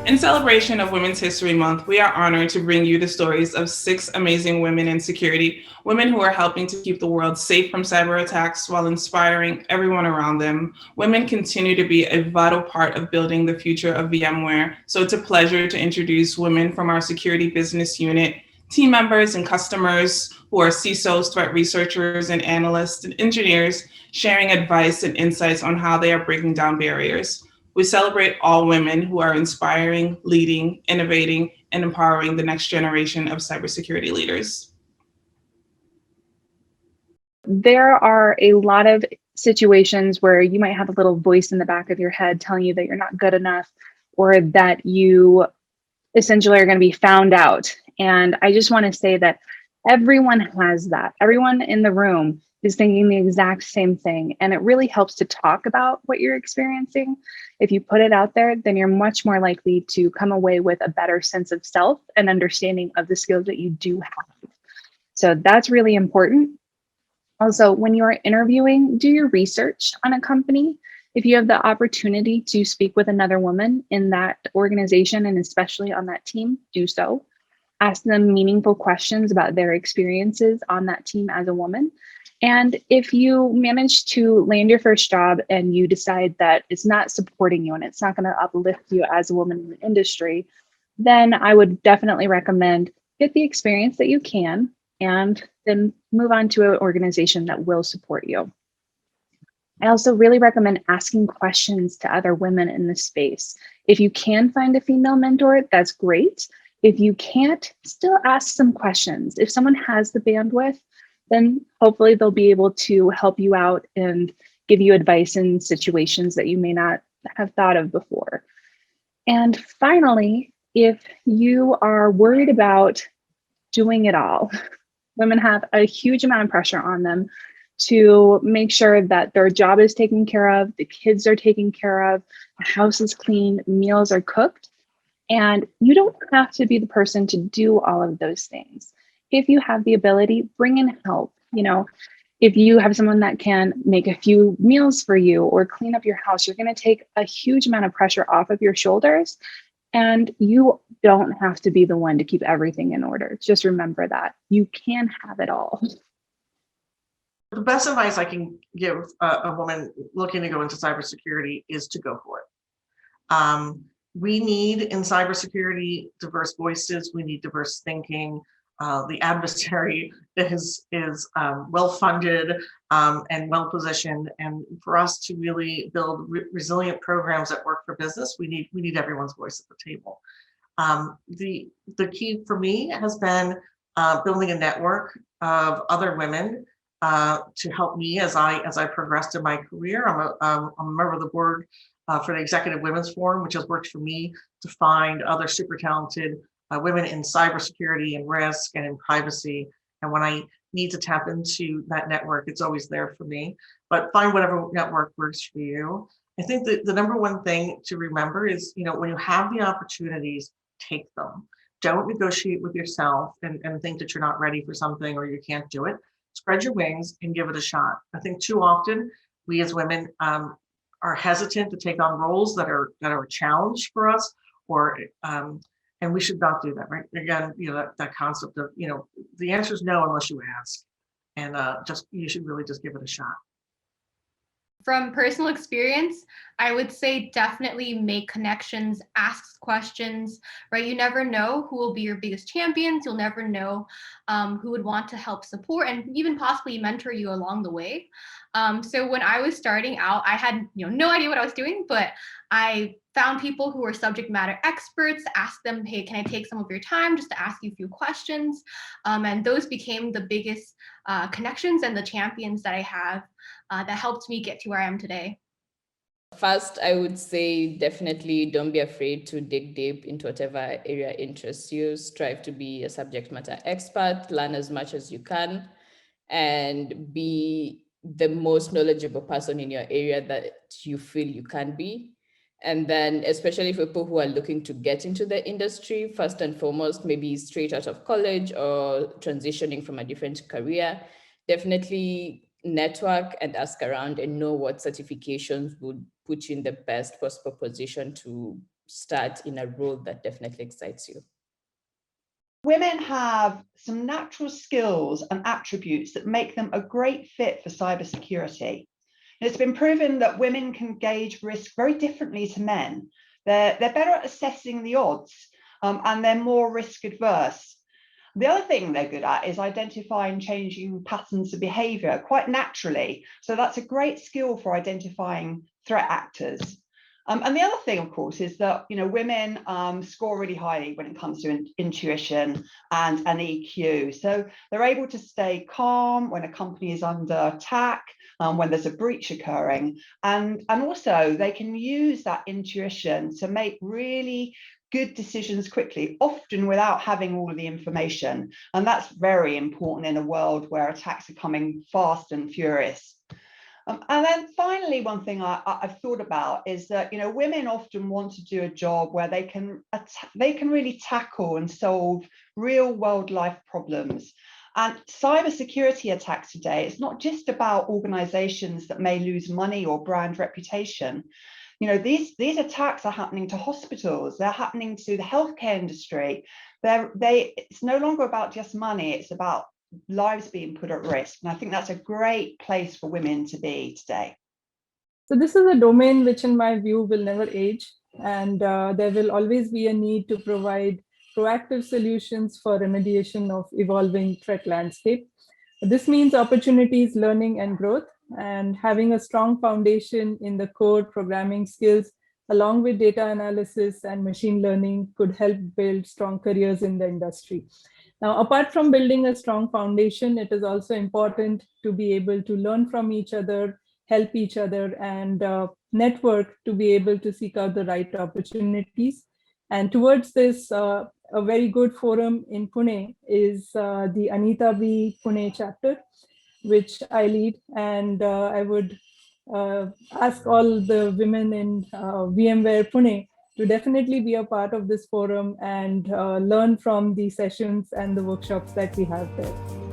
In celebration of Women's History Month, we are honored to bring you the stories of 6 amazing women in security, women who are helping to keep the world safe from cyber attacks while inspiring everyone around them. Women continue to be a vital part of building the future of VMware, so it's a pleasure to introduce women from our security business unit, team members and customers who are CISOs, threat researchers, and analysts and engineers sharing advice and insights on how they are breaking down barriers. We celebrate all women who are inspiring, leading, innovating, and empowering the next generation of cybersecurity leaders. There are a lot of situations where you might have a little voice in the back of your head telling you that you're not good enough or that you essentially are going to be found out. And I just want to say that everyone has that. Everyone in the room is thinking the exact same thing. And it really helps to talk about what you're experiencing. If you put it out there, then you're much more likely to come away with a better sense of self and understanding of the skills that you do have. So that's really important. Also, when you are interviewing, do your research on a company. If you have the opportunity to speak with another woman in that organization and especially on that team, do so. Ask them meaningful questions about their experiences on that team as a woman. And if you manage to land your first job and you decide that it's not supporting you and it's not going to uplift you as a woman in the industry, then I would definitely recommend get the experience that you can and then move on to an organization that will support you. I also really recommend asking questions to other women in the space. If you can find a female mentor, that's great. If you can't, still ask some questions. If someone has the bandwidth, then hopefully they'll be able to help you out and give you advice in situations that you may not have thought of before. And finally, if you are worried about doing it all, women have a huge amount of pressure on them to make sure that their job is taken care of, the kids are taken care of, the house is clean, meals are cooked. And you don't have to be the person to do all of those things. If you have the ability, bring in help. If you have someone that can make a few meals for you or clean up your house, you're going to take a huge amount of pressure off of your shoulders. And you don't have to be the one to keep everything in order. Just remember that you can have it all. The best advice I can give a woman looking to go into cybersecurity is to go for it. We need in cybersecurity diverse voices. We need diverse thinking. The adversary is well funded and well positioned, and for us to really build resilient programs that work for business, we need everyone's voice at the table. The key for me has been building a network of other women to help me as I progressed in my career. I'm a member of the board for the Executive Women's Forum, which has worked for me to find other super talented women in cybersecurity and risk and in privacy. And when I need to tap into that network, it's always there for me. But find whatever network works for you. I think that the number one thing to remember is, when you have the opportunities, take them. Don't negotiate with yourself and think that you're not ready for something or you can't do it. Spread your wings and give it a shot. I think too often we as women are hesitant to take on roles that are a challenge for us, or and we should not do that, right? Again, that concept of the answer is no unless you ask, and you should really just give it a shot. From personal experience, I would say definitely make connections, ask questions, right? You never know who will be your biggest champions. You'll never know who would want to help support and even possibly mentor you along the way. So when I was starting out, I had no idea what I was doing, but I found people who were subject matter experts, asked them, hey, can I take some of your time just to ask you a few questions? And those became the biggest connections and the champions that I have that helped me get to where I am today. First, I would say definitely don't be afraid to dig deep into whatever area interests you. Strive to be a subject matter expert, learn as much as you can, and be the most knowledgeable person in your area that you feel you can be. And then, especially for people who are looking to get into the industry, first and foremost, maybe straight out of college or transitioning from a different career, definitely network and ask around and know what certifications would put you in the best possible position to start in a role that definitely excites you? Women have some natural skills and attributes that make them a great fit for cybersecurity. And it's been proven that women can gauge risk very differently to men. They're better at assessing the odds, and they're more risk adverse. The other thing they're good at is identifying changing patterns of behavior quite naturally. So that's a great skill for identifying threat actors. And the other thing, of course, is that women score really highly when it comes to intuition and EQ. So they're able to stay calm when a company is under attack, when there's a breach occurring, and also they can use that intuition to make really good decisions quickly, often without having all of the information. And that's very important in a world where attacks are coming fast and furious. And then finally, one thing I've thought about is that women often want to do a job where they can really tackle and solve real world life problems. And cybersecurity attacks today, it's not just about organizations that may lose money or brand reputation. These attacks are happening to hospitals, they're happening to the healthcare industry. It's no longer about just money, it's about lives being put at risk. And I think that's a great place for women to be today. So this is a domain which in my view will never age, and there will always be a need to provide proactive solutions for remediation of evolving threat landscape. This means opportunities, learning and growth, and having a strong foundation in the core programming skills along with data analysis and machine learning could help build strong careers in the industry. Now, apart from building a strong foundation, it is also important to be able to learn from each other, help each other, and network to be able to seek out the right opportunities. And towards this, a very good forum in Pune is the Anita B. Pune chapter, which I lead. And I would ask all the women in VMware Pune to definitely be a part of this forum and learn from the sessions and the workshops that we have there.